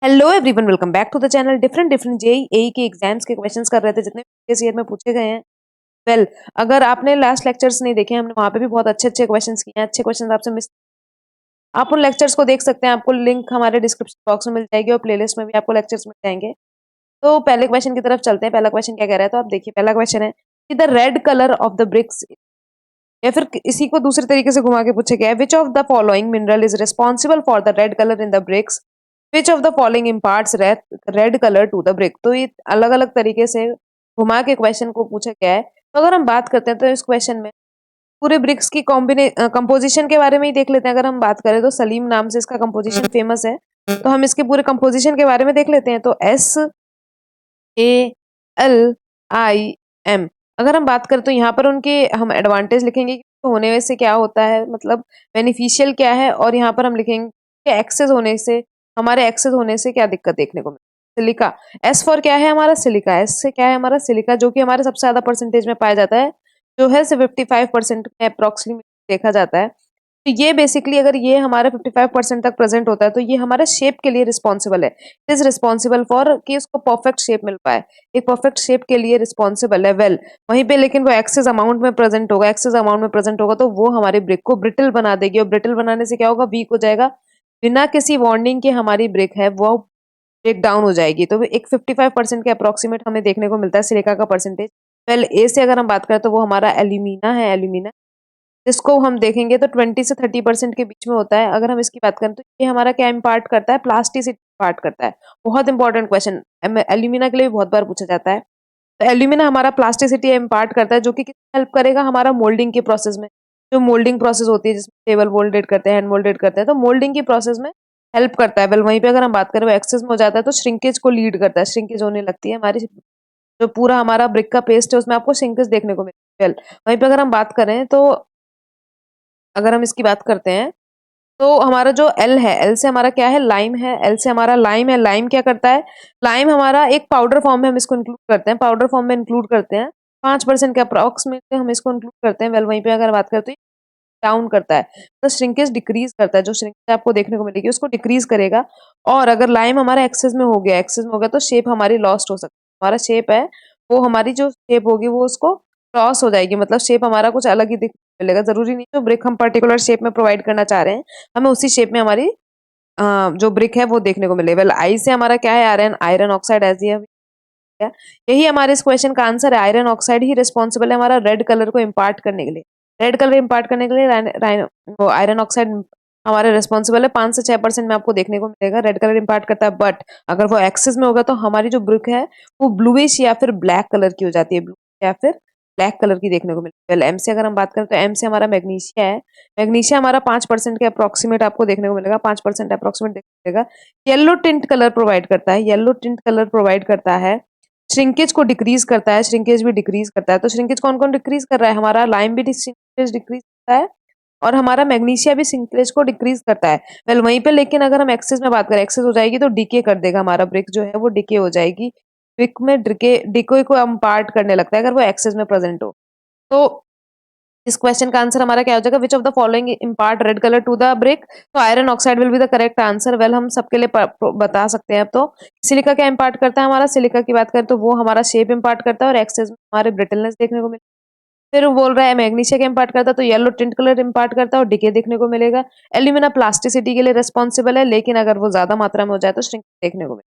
Hello everyone, welcome back to the channel. Different different JE AE के exams के questions कर रहे थे जितने प्रीवियस ईयर में पूछे गए हैं। वेल अगर आपने लास्ट लेक्चर्स नहीं देखे, हमने वहां पे भी बहुत अच्छे अच्छे क्वेश्चंस किए हैं। अच्छे क्वेश्चंस आपसे मिस, आप उन लेक्चर्स को देख सकते हैं। आपको लिंक हमारे डिस्क्रिप्शन बॉक्स में मिल जाएगी और प्लेलिस्ट में भी आपको लेक्चर्स मिल जाएंगे। तो पहले क्वेश्चन की तरफ चलते हैं। पहला क्वेश्चन क्या कह रहा है, तो आप देखिए। पहला क्वेश्चन है कि the red colour of the bricks, या फिर इसी को दूसरे तरीके से घुमा के पूछा गया है, which of the following mineral is responsible for the red colour in the bricks, which of the following imparts red colour to the brick. तो ये अलग अलग तरीके से घुमा के क्वेश्चन को पूछा गया है। तो अगर हम बात करते हैं तो इस क्वेश्चन में पूरे ब्रिक्स की कंपोजिशन के बारे में ही देख लेते हैं। अगर हम बात करें तो सलीम नाम से इसका कंपोजिशन फेमस है, तो हम इसके पूरे कंपोजिशन के बारे में देख लेते हैं। तो SALIM, अगर हम बात करें तो यहाँ पर उनके हम एडवांटेज लिखेंगे कि होने से क्या होता है, मतलब बेनिफिशियल क्या है, और यहाँ पर हम लिखेंगे कि एक्सेस होने से, हमारे एक्सेस होने से क्या दिक्कत देखने को मिलती है। सिलिका, एस फॉर क्या है हमारा सिलिका, एस से क्या है हमारा सिलिका, जो कि हमारे सबसे ज्यादा परसेंटेज में पाया जाता है, जो है 55% में अप्रोक्सीमेट देखा जाता है। तो ये बेसिकली अगर ये हमारे 55% तक प्रेजेंट होता है तो ये हमारे शेप के लिए रिस्पॉन्सिबल है। इट इज रिस्पॉन्सिबल फॉर कि उसको परफेक्ट शेप मिल पाए, एक परफेक्ट शेप के लिए रिस्पॉन्सिबल है। वेल वहीं पे लेकिन वो एक्सेस अमाउंट में प्रेजेंट होगा, एक्सेस अमाउंट में प्रेजेंट होगा तो वो हमारी ब्रिक को ब्रिटल बना देगी, और ब्रिटल बनाने से क्या होगा, वीक हो जाएगा। बिना किसी वार्निंग के हमारी ब्रिक है वो ब्रेक डाउन हो जाएगी। तो एक 55% के अप्रोक्सीमेट हमें देखने को मिलता है सिलिका का परसेंटेज। वेल ए से अगर हम बात करें तो वो हमारा एल्यूमिना है, एल्यूमिना, जिसको हम देखेंगे तो 20 से 30% के बीच में होता है। अगर हम इसकी बात करें तो ये हमारा क्या इम्पार्ट करता है, प्लास्टिसिटी इम्पार्ट करता है। बहुत इंपॉर्टेंट क्वेश्चन, एल्यूमिना के लिए भी बहुत बार पूछा जाता है। तो एल्यूमिना हमारा प्लास्टिसिटी इम्पार्ट करता है, जो कि हेल्प करेगा हमारा मोल्डिंग के प्रोसेस में। जो मोल्डिंग प्रोसेस होती है जिसमें टेबल मोल्डेड करते हैं, हैंड मोल्डेड करते हैं, तो मोल्डिंग की प्रोसेस में हेल्प करता है। वेल वहीं पे अगर हम बात करें वो एक्सेस में हो जाता है तो श्रिंकेज को लीड करता है, श्रिंकेज होने लगती है हमारी, जो पूरा हमारा ब्रिक का पेस्ट है उसमें आपको श्रिंकेज देखने को मिलती है। वेल वहीं पे अगर हम बात करें तो अगर हम इसकी बात करते हैं तो हमारा जो एल है, एल से हमारा क्या है, लाइम है। एल से हमारा लाइम है। लाइम क्या करता है, लाइम हमारा एक पाउडर फॉर्म में हम इसको इंक्लूड करते हैं, पाउडर फॉर्म में इंक्लूड करते हैं। 5% के अप्रॉक्सीमेट हम इसको इंक्लूड करते हैं। वेल वहीं पे अगर बात करते हैं डाउन करता है, तो श्रिंकेज डिक्रीज करता है, जो श्रिंकेज आपको देखने को मिलेगी उसको डिक्रीज करेगा। और अगर लाइम हमारा एक्सेस में हो गया, एक्सेस में हो गया तो शेप हमारी लॉस्ट हो सकती है। हमारा शेप है वो, हमारी जो शेप होगी वो उसको लॉस हो जाएगी, मतलब शेप हमारा कुछ अलग ही मिलेगा। जरूरी नहीं जो ब्रिक हम पर्टिकुलर शेप में प्रोवाइड करना चाह रहे हैं हमें उसी शेप में हमारी जो ब्रिक है वो देखने को मिले। वेल आई से हमारा क्या है, आयरन, आयरन ऑक्साइड एज ये, यही हमारे इस क्वेश्चन का आंसर है। आयरन ऑक्साइड ही रिस्पॉन्सिबल है हमारा रेड कलर को इम्पार्ट करने के लिए। रेड कलर इम्पार्ट करने के लिए वो आयरन ऑक्साइड हमारे रिस्पॉन्सिबल है। 5 से 6% में आपको देखने को मिलेगा रेड कलर इम्पार्ट करता है। बट अगर वो एक्सेस में होगा तो हमारी जो ब्रिक है वो ब्लूइश या फिर ब्लैक कलर की हो जाती है, ब्लू या फिर ब्लैक कलर की देखने को मिलती है। वेल एम से अगर हम बात करें तो एम से हमारा मैग्नीशिया है। मैग्नीशिया हमारा 5% के अप्रोक्सीमेट आपको देखने को मिलेगा, 5% अप्रोक्सीमेट देखने को मिलेगा। येलो टिंट कलर प्रोवाइड करता है, येलो टिंट कलर प्रोवाइड करता है। श्रिंकेज को डिक्रीज करता है, श्रिंकेज भी डिक्रीज करता है। तो श्रिंकेज कौन कौन डिक्रीज कर रहा है, हमारा लाइम भी श्रिंकेज डिक्रीज करता है, और हमारा मैग्नीशिया भी श्रिंकेज को डिक्रीज करता है। वेल वहीं पे लेकिन अगर हम एक्सेस में बात करें, एक्सेस हो जाएगी तो डीके कर देगा, हमारा ब्रिक जो है वो डीके हो जाएगी। ब्रिक में डिके को इम्पार्ट करने लगता है अगर वो एक्सेस में प्रेजेंट हो। तो इस क्वेश्चन का आंसर हमारा क्या हो जाएगा, which of the following impart red colour to the brick. तो iron oxide will be the correct answer. Well हम सबके लिए बता सकते हैं। अब तो सिलिका क्या इम्पार्ट करता है, हमारा सिलिका की बात करें तो वो हमारा शेप इम्पार्ट करता है और एक्सेस में हमारे ब्रिटलनेस देखने को मिलेगा। फिर वो बोल रहा है मैग्नीशिया का इम्पार्ट करता है तो येलो टिंट कलर इम्पार्ट करता है और डिके देखने को मिलेगा। एल्यूमिना प्लास्टिसिटी के लिए रिस्पॉन्सिबल है, लेकिन अगर वो ज्यादा मात्रा में हो जाए तो श्रिंक देखने को मिलेगा।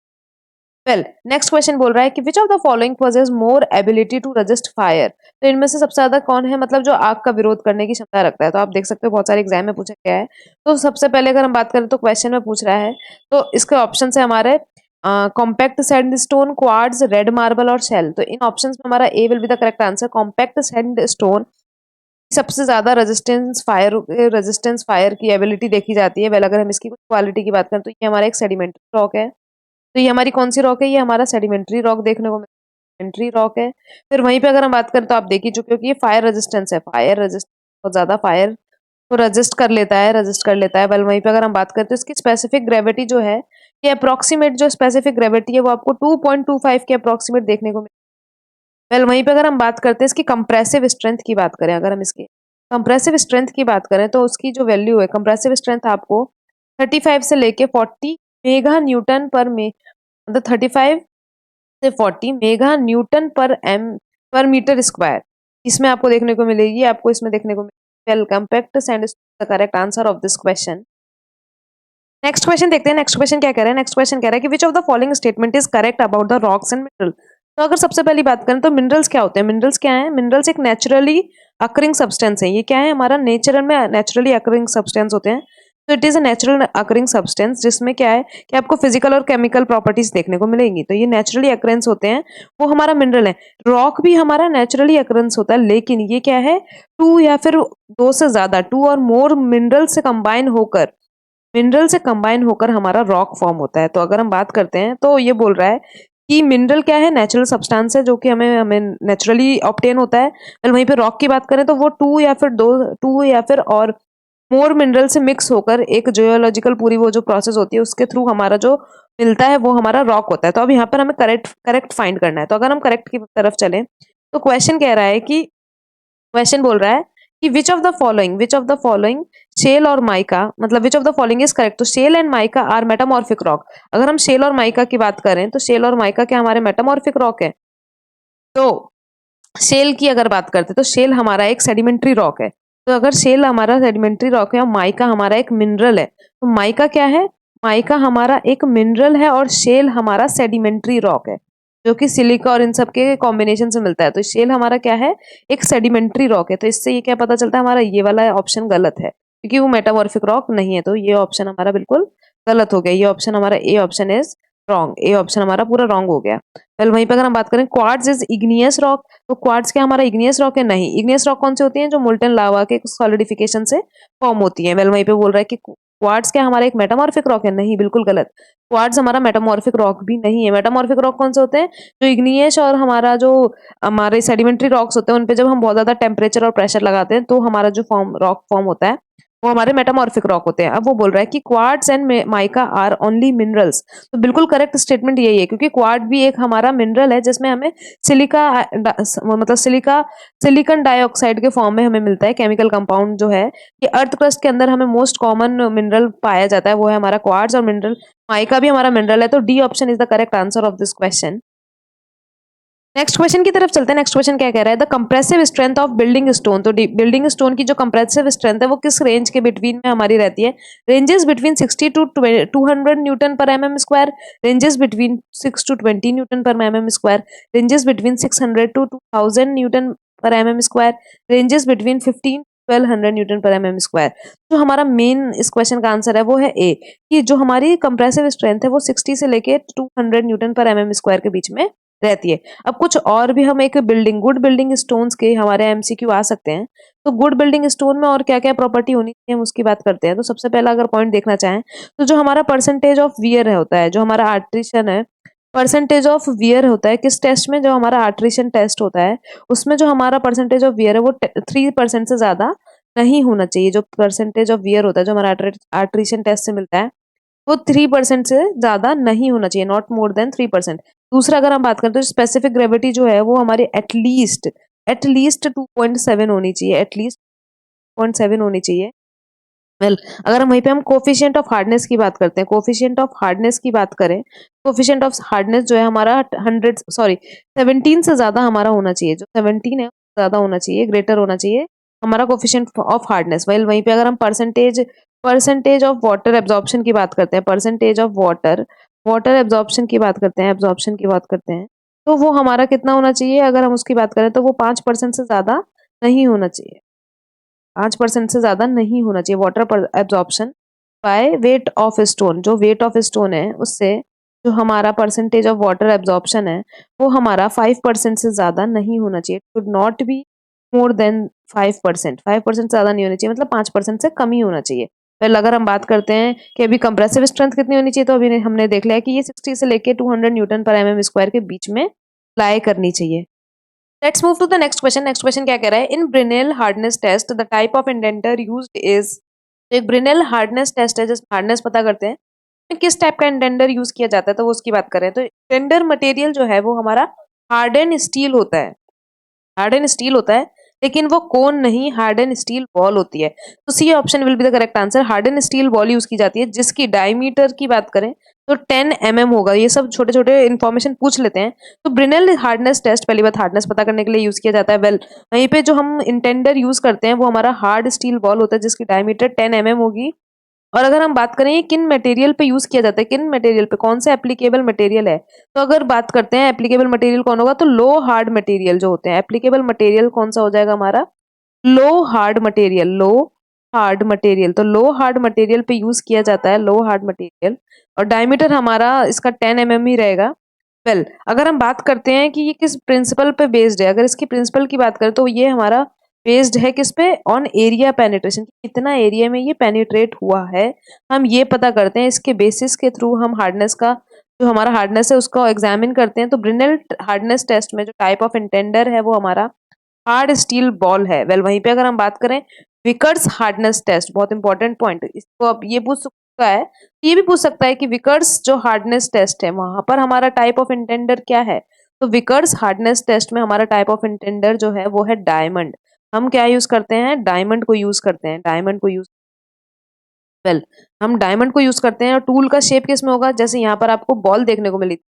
वेल नेक्स्ट क्वेश्चन बोल रहा है कि which of the following possess more ability to resist fire. तो इनमें से सबसे ज्यादा कौन है, मतलब जो आग का विरोध करने की क्षमता रखता है। तो आप देख सकते हो बहुत सारे एग्जाम में पूछा गया है। तो सबसे पहले अगर हम बात करें तो क्वेश्चन में पूछ रहा है, तो इसके ऑप्शन है हमारे compact sandstone, quartz, red marble और शेल। तो इन ऑप्शंस में हमारा A will be the correct answer. Compact sandstone सबसे ज्यादा रेजिस्टेंस फायर की एबिलिटी देखी जाती है। वेल अगर हम इसकी क्वालिटी की बात करें तो ये हमारा एक सेडिमेंट्री रॉक है। तो ये हमारी कौन सी रॉक है, ये हमारा सेडिमेंट्री रॉक देखने को सेडिमेंट्री रॉक है। फिर वहीं पे अगर हम बात करें तो आप देख ही चुके हो कि ये फायर रेजिस्टेंस है, फायर रेजिस्ट बहुत ज्यादा फायर को रजिस्ट कर लेता है, रजिस्ट कर लेता है। वेल वहीं पे अगर हम बात करते हैं तो इसकी स्पेसिफिक ग्रेविटी जो है, ये अप्रोक्सीमेट जो स्पेसिफिक ग्रेविटी है वो आपको 2.25 के अप्रोक्सीमेट देखने को मिले। वेल वहीं पे अगर हम बात करते हैं इसकी कंप्रेसिव स्ट्रेंथ की बात करें, अगर हम इसकी कंप्रेसिव स्ट्रेंथ की बात करें तो उसकी जो वैल्यू है कंप्रेसिव स्ट्रेंथ आपको 35 से लेके 40 मेगा न्यूटन पर मतलब 35 से 40 मेगा न्यूटन पर मीटर स्क्वायर इसमें आपको देखने को मिलेगी। आपको इसमें देखने को well compact sandstone the correct answer of this question. Next question देखते हैं। नेक्स्ट क्वेश्चन क्या कह रहा है? नेक्स्ट क्वेश्चन कह रहा है कि which of the following statement is correct about the rocks and mineral. तो अगर सबसे पहली बात करें तो मिनरल्स क्या होते हैं? मिनरल्स क्या है? मिनरल्स एक नेचुरली अकरिंग सब्सटेंस है। ये क्या है? हमारा नेचुरल में नेचुरली अकरिंग सब्सटेंस होते हैं। तो it is a natural occurring substance जिसमें क्या है कि आपको फिजिकल और केमिकल प्रॉपर्टीज देखने को मिलेंगी। तो ये नेचुरली अकरेंस होते हैं, वो हमारा मिनरल है। रॉक भी हमारा नेचुरली अकरेंस होता है, लेकिन ये क्या है? टू या फिर दो से ज्यादा, टू और मोर मिनरल से कंबाइन होकर हमारा रॉक फॉर्म होता है। तो अगर हम बात करते हैं तो ये बोल रहा है कि मिनरल क्या है? नेचुरल सब्सटेंस है जो कि हमें हमें नेचुरली ऑब्टेन होता है। वहीं पे रॉक की बात करें तो वो टू या फिर और मोर मिनरल से मिक्स होकर एक जियोलॉजिकल पूरी वो जो प्रोसेस होती है उसके थ्रू हमारा जो मिलता है वो हमारा रॉक होता है। तो अब यहाँ पर हमें करेक्ट करेक्ट फाइंड करना है। तो अगर हम करेक्ट की तरफ चलें तो क्वेश्चन कह रहा है कि क्वेश्चन बोल रहा है कि which of the following shale और माइका, मतलब which of the following is correct. तो shale and mica are metamorphic rock. अगर हम शेल और माइका की बात करें तो शेल और माइका क्या हमारे मेटामॉर्फिक रॉक है? तो शेल की अगर बात करते तो शेल हमारा एक सेडिमेंट्री रॉक है। तो अगर शेल हमारा सेडिमेंट्री रॉक है और माइका हमारा एक मिनरल है, तो माइका क्या है? माइका हमारा एक मिनरल है और शेल हमारा सेडिमेंट्री रॉक है जो कि सिलिका और इन सब के कॉम्बिनेशन से मिलता है। तो शेल हमारा क्या है? एक सेडिमेंट्री रॉक है। तो इससे ये क्या पता चलता है? हमारा ये वाला ऑप्शन गलत है क्योंकि वो मेटामॉर्फिक रॉक नहीं है। तो ये ऑप्शन हमारा बिल्कुल गलत हो गया। ये ऑप्शन हमारा A option is wrong. A option हमारा पूरा रॉन्ग हो गया। वेल वहीं पे अगर हम बात करें क्वार्ट्ज इज इग्नियस रॉक, तो क्वार्ट्ज क्या हमारा इग्नियस रॉक है? नहीं। इग्नियस रॉक कौन से होती हैं? जो मोल्टन लावा के सॉलिडिफिकेशन से फॉर्म होती है। वेल वहीं पे बोल रहा है कि क्वार्ट्ज क्या हमारा एक मेटामॉर्फिक रॉक है? नहीं, बिल्कुल गलत। क्वार्ट्ज हमारा मेटामॉर्फिक रॉक भी नहीं है। मेटामॉर्फिक रॉक कौन से होते हैं? जो इग्नियस और हमारा जो हमारे सेडिमेंट्री रॉक्स होते हैं उन पे जब हम बहुत ज्यादा टेम्परेचर और प्रेशर लगाते हैं तो हमारा जो रॉक फॉर्म होता है वो हमारे मेटामॉर्फिक रॉक होते हैं। अब वो बोल रहा है कि quartz and mica are only minerals. तो बिल्कुल करेक्ट स्टेटमेंट यही है क्योंकि क्वार्ट भी एक हमारा मिनरल है जिसमें हमें सिलिका मतलब सिलिकॉन डाइऑक्साइड के फॉर्म में हमें मिलता है। केमिकल कंपाउंड जो है ये अर्थ क्रस्ट के अंदर हमें मोस्ट कॉमन मिनरल पाया जाता है वो है हमारा क्वार्ट्ज, और मिनरल माइका भी हमारा मिनरल है। तो D option is the correct answer of this question. Next question की तरफ चलते हैं। नेक्स्ट क्वेश्चन क्या कह रहा है? The compressive strength of building stone. तो बिल्डिंग स्टोन की जो कंप्रेसिव स्ट्रेंथ है वो किस रेंज के बिटवीन में हमारी रहती है? Ranges between 60 to 200 newton per mm square, ranges between 6 to 20 newton per mm square, ranges between 600 to 2000 newton per mm square, ranges between 15 1200 newton per mm square. जो हमारा मेन इस क्वेश्चन का answer है वो है ए, कि जो हमारी कंप्रेसिव स्ट्रेंथ है वो 60 से लेके 200 न्यूटन पर एमएम स्क्वायर के बीच में रहती है। अब कुछ और भी हम एक गुड बिल्डिंग स्टोन्स के हमारे एमसीक्यू आ सकते हैं। तो गुड बिल्डिंग स्टोन में और क्या क्या प्रॉपर्टी होनी चाहिए हम उसकी बात करते हैं। तो सबसे पहला अगर पॉइंट देखना चाहें तो जो हमारा परसेंटेज ऑफ वियर होता है, जो हमारा आर्ट्रिशन है, परसेंटेज ऑफ वियर होता है किस टेस्ट में? जो हमारा आर्ट्रिशन टेस्ट होता है उसमें जो हमारा परसेंटेज ऑफ वियर है वो 3% से ज्यादा नहीं होना चाहिए। जो परसेंटेज ऑफ वियर होता है जो हमारा आर्ट्रिशन टेस्ट से मिलता है वो 3% से ज्यादा नहीं होना चाहिए, नॉट मोर देन 3%। दूसरा अगर हम बात करें तो स्पेसिफिक ग्रेविटी जो है वो हमारी एटलीस्ट 2.7 होनी चाहिए, एटलीस्ट 0.7 होनी चाहिए। वेल अगर हम वहीं पे हम कोफिशिएंट ऑफ हार्डनेस की बात करते हैं, कोफिशिएंट ऑफ हार्डनेस की बात करें, कोफिशिएंट ऑफ हार्डनेस जो है हमारा 17 से ज्यादा हमारा होना चाहिए। जो 17 है ज्यादा होना चाहिए, ग्रेटर होना चाहिए हमारा कोफिशिएंट ऑफ हार्डनेस। वेल वहीं पे अगर हम परसेंटेज ऑफ वाटर एब्जॉर्प्शन की बात करते हैं, परसेंटेज ऑफ वाटर एब्जॉर्प्शन की बात करते हैं, एब्जॉर्प्शन की बात करते हैं, तो वो हमारा कितना होना चाहिए? अगर हम उसकी बात करें तो वो 5% से ज्यादा नहीं होना चाहिए। 5% से ज्यादा नहीं होना चाहिए water absorption by weight of stone. जो वेट ऑफ स्टोन है उससे जो हमारा परसेंटेज ऑफ वाटर एब्जॉर्प्शन है वो हमारा 5% से ज्यादा नहीं होना चाहिए। Should not be more than 5%। 5% से ज्यादा नहीं होना चाहिए, मतलब 5% से कम ही होना चाहिए। फिर अगर हम बात करते हैं कि अभी कंप्रेसिव स्ट्रेंथ कितनी होनी चाहिए, तो अभी हमने देख लिया कि ये 60 से लेके 200 न्यूटन पर एमएम स्क्वायर के बीच में लाई करनी चाहिए। Let's move to the next question. Next question क्या कह रहा है? In Brinell hardness test the type of indenter used is. एक ब्रिनेल हार्डनेस टेस्ट है जिसमें हार्डनेस पता करते हैं किस टाइप का इंडेंटर यूज किया जाता है, तो वो उसकी बात करें तो इंडेंटर मटेरियल जो है वो हमारा हार्डन स्टील होता है। हार्डन स्टील होता है, लेकिन वो कोन नहीं, हार्डन स्टील बॉल होती है। तो C option will be the correct answer. Harden steel ball use की जाती है जिसकी डायमीटर की बात करें तो 10 होगा। ये सब छोटे छोटे इन्फॉर्मेशन पूछ लेते हैं। तो ब्रिनेल हार्डनेस टेस्ट पहली बात हार्डनेस पता करने के लिए यूज किया जाता है। वेल वहीं पे जो हम इंटेंडर यूज करते हैं वो हमारा हार्ड स्टील बॉल होता है जिसकी डायमीटर 10 होगी। और अगर हम बात करें ये किन मटेरियल पे यूज किया जाता है, किन मटेरियल पे, कौन सा एप्लीकेबल मटेरियल है, तो अगर बात करते हैं एप्लीकेबल मटेरियल कौन होगा तो लो हार्ड मटेरियल जो होते हैं। एप्लीकेबल मटेरियल कौन सा हो जाएगा हमारा, लो हार्ड मटेरियल। लो हार्ड मटेरियल, तो लो हार्ड मटेरियल पे यूज किया जाता है, लो हार्ड मटेरियल। और डायमीटर हमारा इसका 10 ही रहेगा। वेल अगर हम बात करते हैं कि ये किस प्रिंसिपल पे बेस्ड है, अगर इसकी प्रिंसिपल की बात करें तो ये हमारा बेस्ड है किस पे, ऑन एरिया पेनिट्रेशन, कितना एरिया में ये पेनिट्रेट हुआ है हम ये पता करते हैं। इसके बेसिस के थ्रू हम हार्डनेस का, जो हमारा हार्डनेस है उसको एग्जामिन करते हैं। तो ब्रिनेल हार्डनेस टेस्ट में जो टाइप ऑफ इंटेंडर है वो हमारा हार्ड स्टील बॉल है। वेल वहीं पे अगर हम बात करें विकर्स हार्डनेस टेस्ट, बहुत इंपॉर्टेंट पॉइंट, इसको अब ये पूछ सकता है, ये भी पूछ सकता है कि विकर्स जो हार्डनेस टेस्ट है वहां पर हमारा टाइप ऑफ इंटेंडर क्या है। तो विकर्स हार्डनेस टेस्ट में हमारा टाइप ऑफ इंटेंडर जो है वो है डायमंड। हम क्या यूज करते हैं, डायमंड को यूज करते हैं, डायमंड को यूज, वेल हम डायमंड को यूज करते हैं। और टूल का शेप किस में होगा, जैसे यहाँ पर आपको बॉल देखने को मिली थी,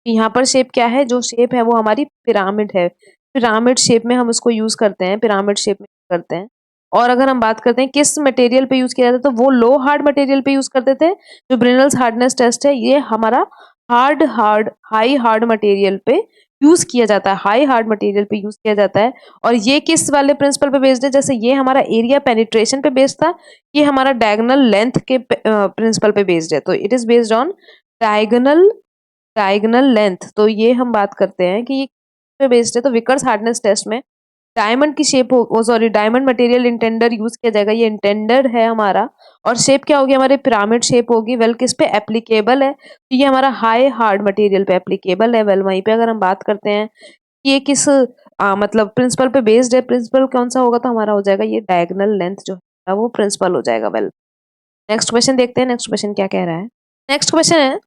यहाँ पर शेप क्या है, जो शेप है वो हमारी पिरामिड है। पिरामिड शेप में हम उसको यूज करते हैं, पिरामिड शेप में करते हैं। और अगर हम बात करते हैं किस मटेरियल पे यूज किया जाता है तो वो लो हार्ड मटेरियल पे यूज करते थे। जो ब्रिनल्स हार्डनेस टेस्ट है ये हमारा हाई हार्ड मटेरियल पे यूज किया जाता है, हाई हार्ड मटेरियल पे यूज किया जाता है। और ये किस वाले प्रिंसिपल पे बेस्ड है, जैसे ये हमारा एरिया पेनिट्रेशन पे बेस्ड था, ये हमारा डायगोनल लेंथ के प्रिंसिपल पे बेस्ड है। तो it is based on diagonal diagonal length. तो ये हम बात करते हैं कि ये पे बेस्ड है। तो विकर्स हार्डनेस टेस्ट में डायमंड की शेप हो, सॉरी डायमंड मटेरियल इंटेंडर यूज किया जाएगा, ये इंटेंडर है हमारा। और शेप क्या होगी हमारे, पिरामिड शेप होगी। वेल किस पे एप्लीकेबल है, तो ये हमारा हाई हार्ड मटेरियल पे एप्लीकेबल है। वेल वहीं पे अगर हम बात करते हैं कि ये किस मतलब प्रिंसिपल पे बेस्ड है, प्रिंसिपल कौन सा होगा तो हमारा हो जाएगा ये डायगोनल लेंथ जो है वो प्रिंसिपल हो जाएगा। वेल नेक्स्ट क्वेश्चन देखते हैं, नेक्स्ट क्वेश्चन क्या कह रहा है। नेक्स्ट क्वेश्चन है,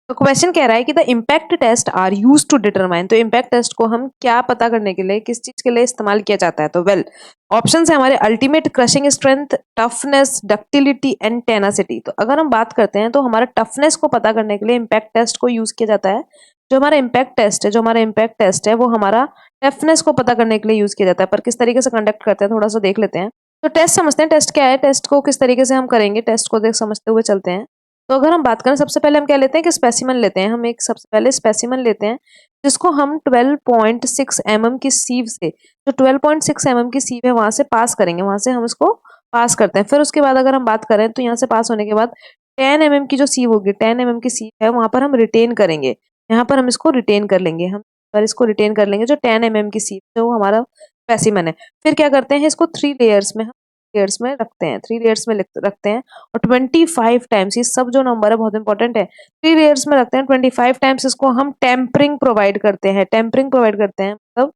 तो क्वेश्चन कह रहा है कि the impact test are use to determine, तो इम्पैक्ट टेस्ट को हम क्या पता करने के लिए, किस चीज के लिए इस्तेमाल किया जाता है। तो वेल ऑप्शन है हमारे ultimate crushing strength, toughness, ductility and tenacity. तो अगर हम बात करते हैं तो हमारा टफनेस को पता करने के लिए इम्पैक्ट टेस्ट को यूज किया जाता है। जो हमारा इम्पैक्ट टेस्ट है, जो हमारा इम्पैक्ट टेस्ट है वो हमारा टफनेस को पता करने के लिए यूज किया जाता है। पर किस तरीके से कंडक्ट करते हैं थोड़ा सा देख लेते हैं। तो टेस्ट समझते हैं, टेस्ट क्या है, टेस्ट को किस तरीके से हम करेंगे, टेस्ट को देख समझते हुए चलते हैं। तो अगर हम बात करें सबसे पहले हम क्या लेते हैं कि स्पेसिमन लेते हैं, हम एक सबसे पहले स्पेसिमन लेते हैं जिसको हम 12.6 mm की सीव से, जो 12.6 mm की सीव है वहां से पास करेंगे, वहां से हम इसको पास करते हैं। फिर उसके बाद अगर हम बात करें तो यहाँ से पास होने के बाद 10 mm की जो सीव होगी, 10 mm की सीव है वहां पर हम रिटेन करेंगे, यहाँ पर हम इसको रिटेन कर लेंगे, हम पर इसको रिटेन कर लेंगे जो 10 mm की सीव है वो हमारा स्पेसिमन है। फिर क्या करते हैं, इसको 3 लेयर्स में, हम लेयर्स में रखते हैं, 3 लेयर्स में रखते हैं। और 25 टाइम्स, ये सब जो नंबर है बहुत इंपॉर्टेंट है, 3 लेयर्स में रखते हैं, 25 टाइम्स इसको हम टेम्परिंग प्रोवाइड करते हैं, टेम्परिंग प्रोवाइड करते हैं मतलब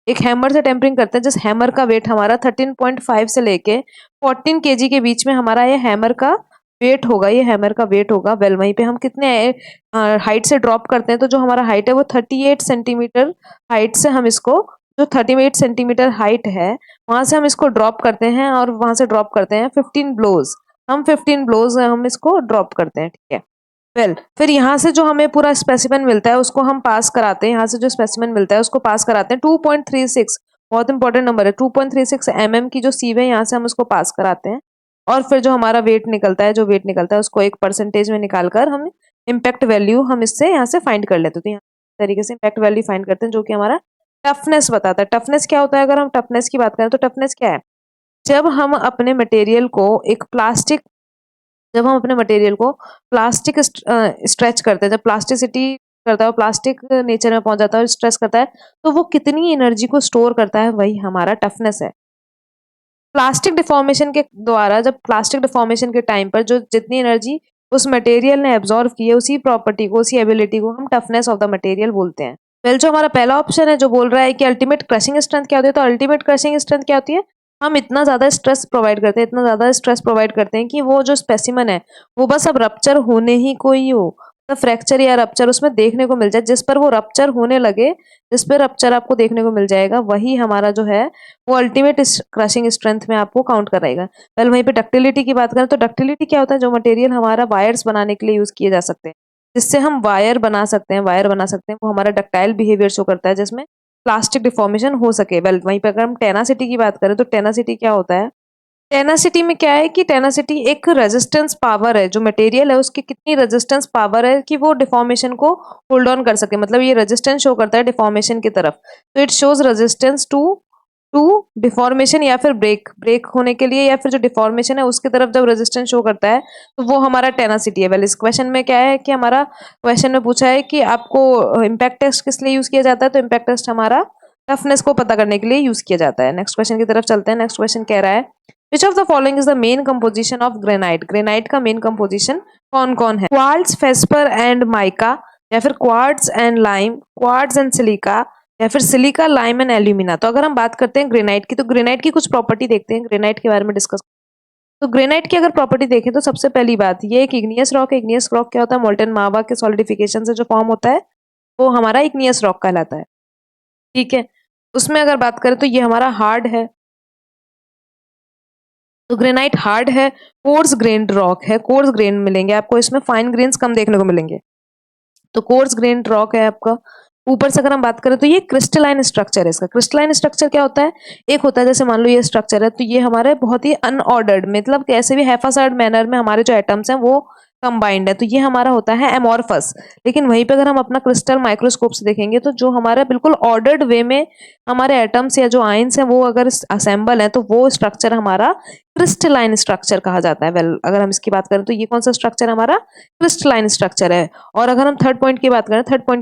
एक हैमर से टेम्परिंग करते हैं। जिस हैमर का वेट हमारा 13.5 से लेके 14 केजी के बीच में हमारा ये हैमर का वेट होगा, ये हैमर का वेट होगा। वेल वहीं पे हम कितने हाइट से ड्रॉप करते हैं, तो जो हमारा हाइट है वो 38 सेंटीमीटर हाइट से हम इसको, जो 38 सेंटीमीटर हाइट है वहां से हम इसको ड्रॉप करते हैं। और वहां से ड्रॉप करते हैं 15 ब्लोज, हम 15 ब्लोज हम इसको ड्रॉप करते हैं, ठीक है। वेल फिर यहाँ से जो हमें पूरा स्पेसिमेन मिलता है उसको हम पास कराते हैं, यहाँ से जो स्पेसिमेन मिलता है उसको पास कराते हैं 2.36, बहुत इंपॉर्टेंट नंबर है, 2.36 mm की जो सीव है यहाँ से हम उसको पास कराते हैं। और फिर जो हमारा वेट निकलता है, जो वेट निकलता है उसको एक परसेंटेज में निकालकर हम इम्पैक्ट वैल्यू हम इससे यहाँ से फाइंड कर लेते हैं। तो यहाँ तरीके से इम्पैक्ट वैल्यू फाइंड करते हैं जो कि हमारा टफनेस बताता है। टफनेस क्या होता है, अगर हम टफनेस की बात करें तो टफनेस क्या है, जब हम अपने मटेरियल को एक प्लास्टिक, जब हम अपने मटेरियल को प्लास्टिक स्ट्रेच करते हैं, जब प्लास्टिसिटी करता है, प्लास्टिक नेचर में पहुंच जाता है और स्ट्रेस करता है, तो वो कितनी एनर्जी को स्टोर करता है, वही हमारा टफनेस है। प्लास्टिक डिफॉर्मेशन के द्वारा, जब प्लास्टिक डिफॉर्मेशन के टाइम पर जो जितनी एनर्जी उस मटेरियल ने एब्जॉर्व की है, उसी प्रॉपर्टी को, उसी एबिलिटी को हम टफनेस ऑफ द मटेरियल बोलते हैं। वेल जो हमारा पहला ऑप्शन है जो बोल रहा है कि अल्टीमेट क्रशिंग स्ट्रेंथ क्या होती है, तो अल्टीमेट क्रशिंग स्ट्रेंथ क्या होती है, हम इतना ज्यादा स्ट्रेस प्रोवाइड करते हैं, इतना ज्यादा स्ट्रेस प्रोवाइड करते हैं कि वो जो स्पेसिमन है वो बस अब रप्चर होने ही को ही हो, फ्रैक्चर या रप्चर उसमें देखने को मिल जाए, जिस पर वो रप्चर होने लगे, जिस पर रप्चर आपको देखने को मिल जाएगा, वही हमारा जो है वो अल्टीमेट क्रशिंग स्ट्रेंथ में आपको काउंट कराएगा। वेल वहीं पे डक्टिलिटी की बात करें तो डक्टिलिटी क्या होता है, जो मटेरियल हमारा वायर्स बनाने के लिए यूज किए जा सकते हैं, जिससे हम वायर बना सकते हैं, वो हमारा डक्टाइल बिहेवियर शो करता है, जिसमें प्लास्टिक डिफॉर्मेशन हो सके। वेल वहीं पे अगर हम टेनासिटी की बात करें तो टेनासिटी क्या होता है, टेनासिटी में क्या है कि टेनासिटी एक रेजिस्टेंस पावर है, जो मटेरियल है उसकी कितनी रेजिस्टेंस पावर है कि वो डिफॉर्मेशन को होल्ड ऑन कर सके, मतलब ये रेजिस्टेंस शो करता है डिफॉर्मेशन की तरफ। तो it shows resistance to to deformation या फिर ब्रेक होने के लिए, या फिर जो डिफॉर्मेशन है उसकी तरफ जब रेजिस्टेंस शो करता है तो वो हमारा टेनासिटी है। वेल इस क्वेश्चन में क्या है कि हमारा क्वेश्चन में पूछा है कि आपको इम्पैक्ट टेस्ट किस लिए यूज किया जाता है, तो इम्पैक्ट टेस्ट हमारा टफनेस को पता करने के लिए यूज किया जाता है। नेक्स्ट क्वेश्चन की तरफ चलते हैं। नेक्स्ट क्वेश्चन कह रहा है which of the following is the main composition of granite. Granite का मेन कंपोजिशन कौन कौन है, क्वार्ट्ज, फेस्पर एंड माइका, या फिर quartz and lime, quartz and silica, या फिर सिलिका, लाइम एंड एल्यूमिना। तो अगर हम बात करते हैं ग्रेनाइट की, तो ग्रेनाइट की कुछ प्रॉपर्टी देखते हैं, ग्रेनाइट के बारे में डिस्कस। तो ग्रेनाइट की अगर प्रॉपर्टी देखें तो सबसे पहली बात ये एक इग्नियस रॉक है। इग्नियस रॉक क्या होता है, मोल्टेन मावा के सॉलिडिफिकेशन से जो फॉर्म होता है वो हमारा इग्नियस रॉक कहलाता है। ठीक है, उसमें अगर बात करें तो ये हमारा हार्ड है, तो ग्रेनाइट हार्ड है, कोर्स ग्रेन्ड रॉक है, कोर्स ग्रेन मिलेंगे आपको, इसमें फाइन ग्रेन्स कम देखने को मिलेंगे, तो कोर्स ग्रेन्ड रॉक है आपका। ऊपर से अगर हम बात करें तो ये क्रिस्टलाइन स्ट्रक्चर है। इसका क्रिस्टलाइन स्ट्रक्चर क्या होता है, एक होता है जैसे मान लो ये स्ट्रक्चर है तो ये हमारे बहुत ही अनऑर्डर्ड, मतलब कैसे भी हैफासाइड मैनर में हमारे जो एटम्स हैं वो कंबाइंड है, तो ये हमारा होता है एमॉर्फस। लेकिन वहीं पे अगर हम अपना क्रिस्टल माइक्रोस्कोप से देखेंगे तो जो हमारा बिल्कुल ऑर्डर्ड वे में हमारे एटम्स या जो आयंस हैं वो अगर असेंबल है तो वो स्ट्रक्चर हमारा क्रिस्टलाइन स्ट्रक्चर कहा जाता है। वेल अगर हम इसकी बात करें तो ये कौन सा स्ट्रक्चर हमारा क्रिस्टलाइन स्ट्रक्चर है। और अगर हम थर्ड पॉइंट की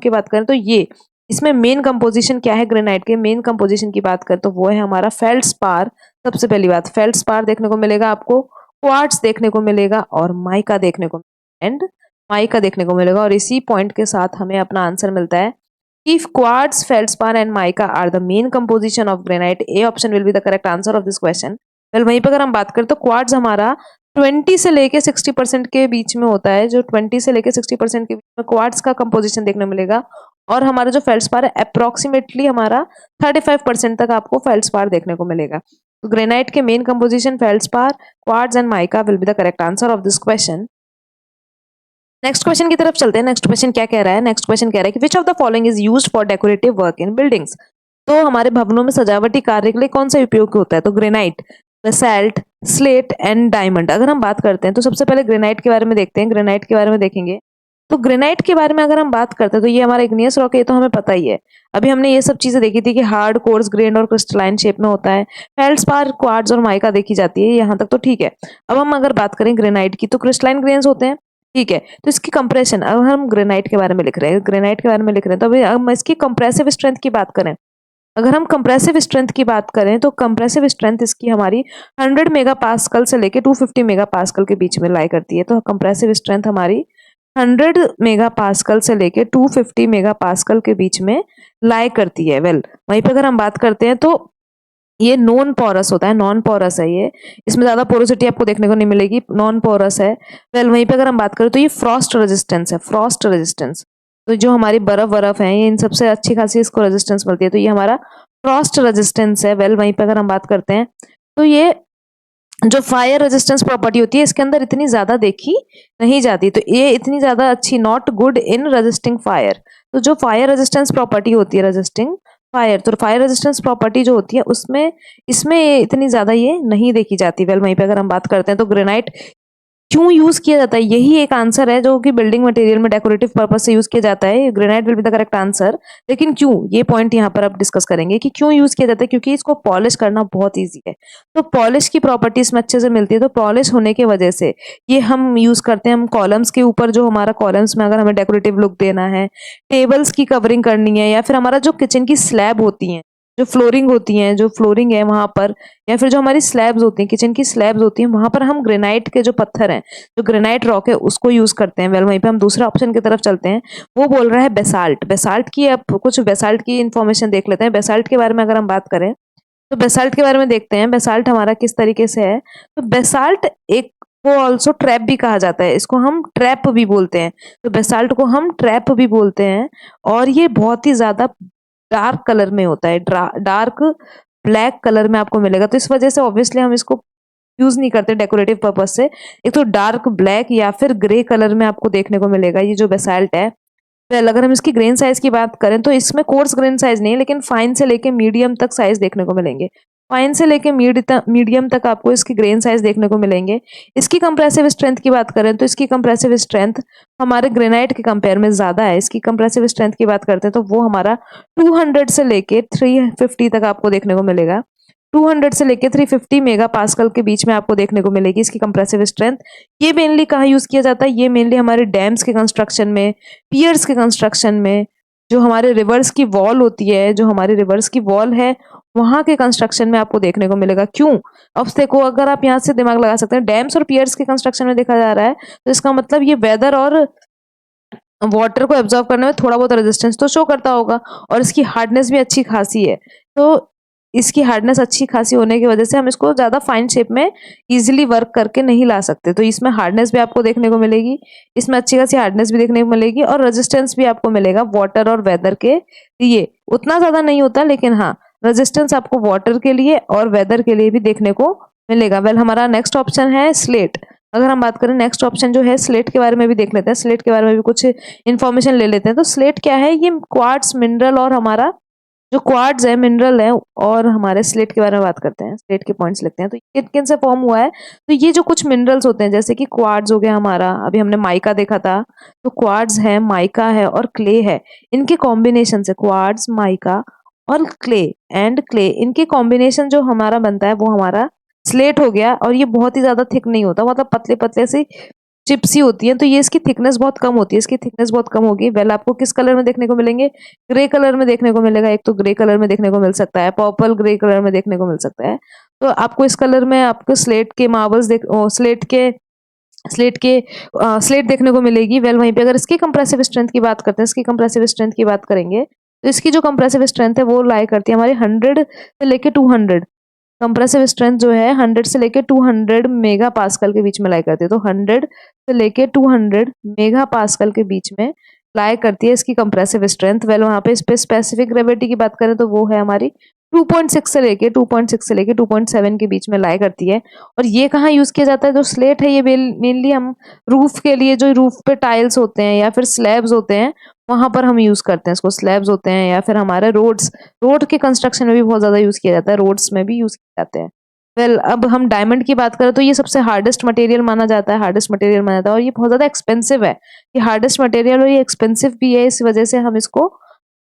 बात करें तो ये इसमें मेन कंपोजिशन क्या है, ग्रेनाइट के मेन कंपोजिशन की बात करें तो वो है हमारा फेल्डस्पार। सबसे पहली बात फेल्डस्पार देखने को मिलेगा आपको, क्वार्ट्ज देखने को मिलेगा और माइका देखने को मिलेगा। और इसी पॉइंट के साथ हमें अपना आंसर मिलता है कि quartz, feldspar and mica are the main composition of granite. A option will be the correct answer of this question. Well वहीं पर अगर हम बात करें तो क्वार्ट्ज हमारा 20 से लेके 60% के बीच में होता है, जो 20 से लेके 60% के बीच में क्वार्ट्ज का कंपोजिशन देखने मिलेगा। और हमारा जो फेल्डस्पार है अप्रोक्सीमेटली हमारा 35% तक आपको फेल्डस्पार देखने को मिलेगा। तो ग्रेनाइट के main composition feldspar, quartz and mica will be the correct answer of this question. Next question की तरफ चलते हैं। नेक्स्ट क्वेश्चन क्या कह रहा है, नेक्स्ट क्वेश्चन कह रहा है कि which of the following is used for decorative work in buildings. तो हमारे भवनों में सजावटी कार्य के लिए कौन सा उपयोग होता है, तो granite, basalt, slate and diamond. अगर हम बात करते हैं तो सबसे पहले ग्रेनाइट के बारे में देखते हैं। ग्रेनाइट के बारे में देखेंगे तो ग्रेनाइट के बारे में अगर हम बात करते हैं तो ये हमारा इग्नियस रॉक है, ये तो हमें पता ही है। अभी हमने ये सब चीजें देखी थी कि हार्ड, कोर्स ग्रेन्ड और क्रिस्टलाइन शेप में होता है। फेल्डस्पार, क्वार्ट्ज और माइका देखी जाती है, यहाँ तक तो ठीक है। अब हम अगर बात करें ग्रेनाइट की तो क्रिस्टलाइन ग्रेन्स होते हैं, ठीक है। तो इसकी कंप्रेशन, अब हम ग्रेनाइट के बारे में लिख रहे हैं, तो अभी हम इसकी कंप्रेसिव स्ट्रेंथ की बात करें। अगर हम कंप्रेसिव स्ट्रेंथ की बात करें तो कंप्रेसिव स्ट्रेंथ इसकी हमारी 100 मेगा पास्कल से लेके 250 मेगा पास्कल के बीच में लाई करती है। तो कंप्रेसिव स्ट्रेंथ हमारी 100 मेगा पास्कल से लेके 250 मेगा पास्कल के बीच में लाई करती है। वेल वहीं पे अगर हम बात करते हैं तो ये नॉन पोरस होता है, नॉन पोरस है ये, इसमें ज्यादा पोरोसिटी आपको देखने को नहीं मिलेगी, नॉन पोरस है। वेल वहीं पे अगर हम बात करें तो ये फ्रॉस्ट रेजिस्टेंस है, फ्रॉस्ट रेजिस्टेंस। तो जो हमारी बर्फ है ये इन सबसे अच्छी खासी इसको रेजिस्टेंस मिलती है, तो ये हमारा फ्रॉस्ट रेजिस्टेंस है। वेल वहीं पे अगर हम बात करते हैं तो ये जो फायर रेजिस्टेंस प्रॉपर्टी होती है इसके अंदर इतनी ज्यादा देखी नहीं जाती, तो ये इतनी ज्यादा अच्छी, not good in resisting fire. तो जो फायर रेजिस्टेंस प्रॉपर्टी होती है रेजिस्टिंग फायर, तो फायर रेजिस्टेंस प्रॉपर्टी जो होती है उसमें इसमें इतनी ज्यादा ये नहीं देखी जाती। वेल वहीं पे अगर हम बात करते हैं तो ग्रेनाइट क्यों यूज किया जाता है, यही एक आंसर है जो कि बिल्डिंग मटेरियल में डेकोरेटिव पर्पस से यूज किया जाता है। Granite will be the correct answer. लेकिन क्यों, ये पॉइंट यहाँ पर अब डिस्कस करेंगे कि क्यों यूज किया जाता है, क्योंकि इसको पॉलिश करना बहुत ईजी है, तो पॉलिश की प्रॉपर्टी इसमें अच्छे से मिलती है। तो पॉलिश होने की वजह से ये हम यूज करते हैं। हम कॉलम्स के ऊपर, जो हमारा कॉलम्स में अगर हमें डेकोरेटिव लुक देना है, टेबल्स की कवरिंग करनी है, या फिर हमारा जो किचन की स्लैब होती है, जो फ्लोरिंग है वहां पर, या फिर जो हमारी स्लैब्स होती हैं, किचन की स्लैब्स होती हैं, वहां पर हम ग्रेनाइट के जो पत्थर हैं, जो ग्रेनाइट रॉक है उसको यूज करते हैं। वेल वहीं पे हम दूसरे ऑप्शन की तरफ चलते हैं, वो बोल रहा है बेसाल्ट। बेसाल्ट की अब कुछ बेसाल्ट की इन्फॉर्मेशन देख लेते हैं। बेसाल्ट के बारे में अगर हम बात करें तो बेसाल्ट के बारे में देखते हैं, बेसाल्ट हमारा किस तरीके से है। तो बेसाल्ट एक वो ऑल्सो ट्रैप भी कहा जाता है, इसको हम ट्रैप भी बोलते हैं। तो बेसाल्ट को हम ट्रैप भी बोलते हैं और ये बहुत ही ज्यादा डार्क कलर में होता है, डार्क ब्लैक कलर में आपको मिलेगा। तो इस वजह से ऑब्वियसली हम इसको यूज नहीं करते डेकोरेटिव पर्पज से। एक तो डार्क ब्लैक या फिर ग्रे कलर में आपको देखने को मिलेगा ये जो बेसाल्ट है। वेल अगर हम इसकी ग्रेन साइज की बात करें तो इसमें कोर्स ग्रेन साइज नहीं है, लेकिन फाइन से लेके मीडियम तक साइज देखने को मिलेंगे। फाइन से लेके मीडियम तक आपको इसकी ग्रेन साइज देखने को मिलेंगे। इसकी कंप्रेसिव स्ट्रेंथ की बात करें तो इसकी कंप्रेसिव स्ट्रेंथ हमारे ग्रेनाइट के कंपेयर में ज्यादा है। इसकी कंप्रेसिव स्ट्रेंथ की बात करते हैं तो वो हमारा 200 से लेके 350 तक आपको देखने को मिलेगा। 200 से लेके 350 मेगा पास्कल के बीच में आपको देखने को मिलेगी इसकी कंप्रेसिव स्ट्रेंथ। ये मेनली कहाँ यूज किया जाता है? ये मेनली हमारे डैम्स के कंस्ट्रक्शन में, पियर्स के कंस्ट्रक्शन में, जो हमारे रिवर्स की वॉल होती है, जो हमारी रिवर्स की वॉल है वहां के कंस्ट्रक्शन में आपको देखने को मिलेगा। क्यों? अब देखो, अगर आप यहाँ से दिमाग लगा सकते हैं, डैम्स और पियर्स के कंस्ट्रक्शन में देखा जा रहा है तो इसका मतलब ये वेदर और वाटर को एब्जॉर्ब करने में थोड़ा बहुत रेजिस्टेंस तो शो करता होगा। और इसकी हार्डनेस भी अच्छी खासी है। तो इसकी हार्डनेस अच्छी खासी होने की वजह से हम इसको ज्यादा फाइन शेप में इजीली वर्क करके नहीं ला सकते। तो इसमें हार्डनेस भी आपको देखने को मिलेगी, इसमें अच्छी खासी हार्डनेस भी देखने को मिलेगी और रेजिस्टेंस भी आपको मिलेगा वाटर और वेदर के लिए। उतना ज्यादा नहीं होता, लेकिन हाँ, रेजिस्टेंस आपको वाटर के लिए और वेदर के लिए भी देखने को मिलेगा। वेल हमारा नेक्स्ट ऑप्शन है स्लेट। अगर हम बात करें नेक्स्ट ऑप्शन जो है स्लेट के बारे में भी देख लेते हैं, स्लेट के बारे में भी कुछ इन्फॉर्मेशन ले लेते हैं। तो स्लेट क्या है? ये क्वार्ट्ज मिनरल और हमारा जो क्वार्ट्ज है मिनरल है। और हमारे स्लेट के बारे में बात करते हैं, स्लेट के पॉइंट्स लिखते हैं। तो किन किन से फॉर्म हुआ है? तो ये जो कुछ मिनरल्स होते हैं जैसे कि क्वार्ट्ज हो गया हमारा, अभी हमने माइका देखा था, तो क्वार्ट्ज है, माइका है और क्ले है। इनके कॉम्बिनेशन से क्वार्ट्ज, माइका और क्ले एंड क्ले, इनके कॉम्बिनेशन जो हमारा बनता है वो हमारा स्लेट हो गया। और ये बहुत ही ज्यादा थिक नहीं होता, मतलब पतले पतले से चिप्सी होती है। तो ये इसकी थिकनेस बहुत कम होती है, इसकी थिकनेस बहुत कम होगी। वेल आपको किस कलर में देखने को मिलेंगे? ग्रे कलर में देखने को मिलेगा। एक तो ग्रे कलर में देखने को मिल सकता है, पर्पल ग्रे कलर में देखने को मिल सकता है। तो आपको इस कलर में आपको स्लेट के मार्बल्स स्लेट देखने को मिलेगी। वेल वहीं पे अगर इसकी कंप्रेसिव स्ट्रेंथ की बात करते हैं, इसकी कंप्रेसिव स्ट्रेंथ की बात करेंगे तो इसकी जो कंप्रेसिव स्ट्रेंथ है वो लाई करती है हमारी 100 से लेके 200। कंप्रेसिव स्ट्रेंथ जो है 100 से लेके 200 मेगा पास्कल के बीच में लाई करती है। तो 100 से लेके 200 मेगा पास्कल के बीच में लाई करती है इसकी कंप्रेसिव स्ट्रेंथ। वेल वहां पे इस पे स्पेसिफिक ग्रेविटी की बात करें तो वो है हमारी 2.6 से लेके 2.7 के बीच में लाई करती है। और ये कहाँ यूज किया जाता है? जो स्लेट है ये मेनली हम रूफ के लिए, जो रूफ पे टाइल्स होते हैं या फिर स्लैब्स होते हैं वहां पर हम यूज करते हैं इसको। स्लैब्स होते हैं या फिर हमारे रोड के कंस्ट्रक्शन में भी बहुत ज्यादा यूज किया जाता है, रोड्स में भी यूज किए जाते हैं। वेल अब हम डायमंड की बात करें तो ये सबसे हार्डेस्ट मटेरियल माना जाता है, हार्डेस्ट मटेरियल माना जाता है और ये बहुत ज्यादा एक्सपेंसिव है। ये हार्डेस्ट मटेरियल और ये एक्सपेंसिव भी है, इस वजह से हम इसको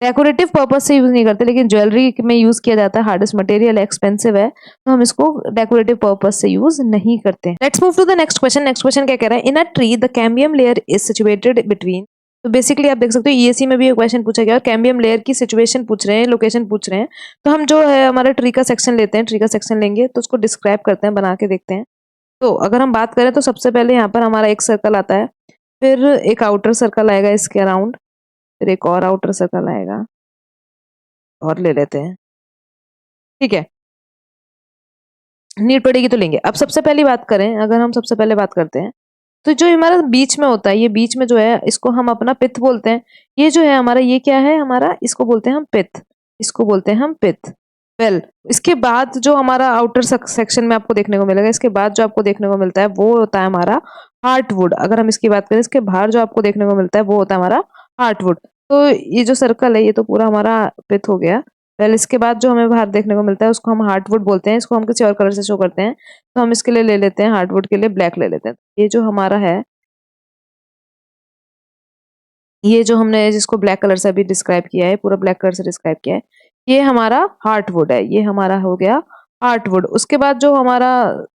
डेकोरेटिव पर्पज से यूज नहीं करते, लेकिन ज्वेलरी में यूज किया जाता है। हार्डेस्ट मटेरियल एक्सपेंसिव है तो हम इसको डेकोरेटिव पर्पज से यूज नहीं करते। Let's move to the next question. Next question क्या कह रहा है? In a tree the cambium layer is situated between. तो बेसिकली आप देख सकते हो ईएससी में भी एक क्वेश्चन पूछा गया और कैम्बियम लेयर की सिचुएशन पूछ रहे हैं, लोकेशन पूछ रहे हैं। तो हम जो है हमारा ट्री का सेक्शन लेते हैं, ट्री का सेक्शन लेंगे तो उसको डिस्क्राइब करते हैं, बना के देखते हैं। तो अगर हम बात करें तो सबसे पहले यहाँ पर हमारा एक सर्कल आता है, फिर एक आउटर सर्कल आएगा इसके अराउंड, फिर एक और आउटर सर्कल आएगा और ले लेते हैं। ठीक है, नीड पड़ेगी तो लेंगे। अब सबसे पहली बात करें, अगर हम सबसे पहले बात करते हैं तो जो हमारा बीच में होता है, ये बीच में जो है इसको हम अपना पिथ बोलते हैं। ये जो है हमारा, ये क्या है हमारा? इसको बोलते हैं हम पिथ, इसको बोलते हैं हम पिथ। वेल इसके बाद जो हमारा आउटर सेक्शन में आपको देखने को मिलेगा, इसके बाद जो आपको देखने को मिलता है वो होता है हमारा हार्टवुड। अगर हम इसकी बात करें, इसके बाहर जो आपको देखने को मिलता है वो होता है हमारा हार्टवुड। तो ये जो सर्कल है ये तो पूरा हमारा पिथ हो गया। वेल इसके बाद जो हमें बाहर देखने को मिलता है उसको हम हार्टवुड बोलते हैं। इसको हम किसी और कलर से शो करते हैं, तो हम इसके लिए ले लेते हैं, हार्डवुड के लिए ब्लैक ले लेते हैं। ये जो हमारा है, ये जो हमने जिसको ब्लैक कलर से अभी डिस्क्राइब किया है, पूरा ब्लैक कलर से डिस्क्राइब किया है, ये हमारा हार्टवुड है। ये हमारा हो गया हार्टवुड। उसके बाद जो हमारा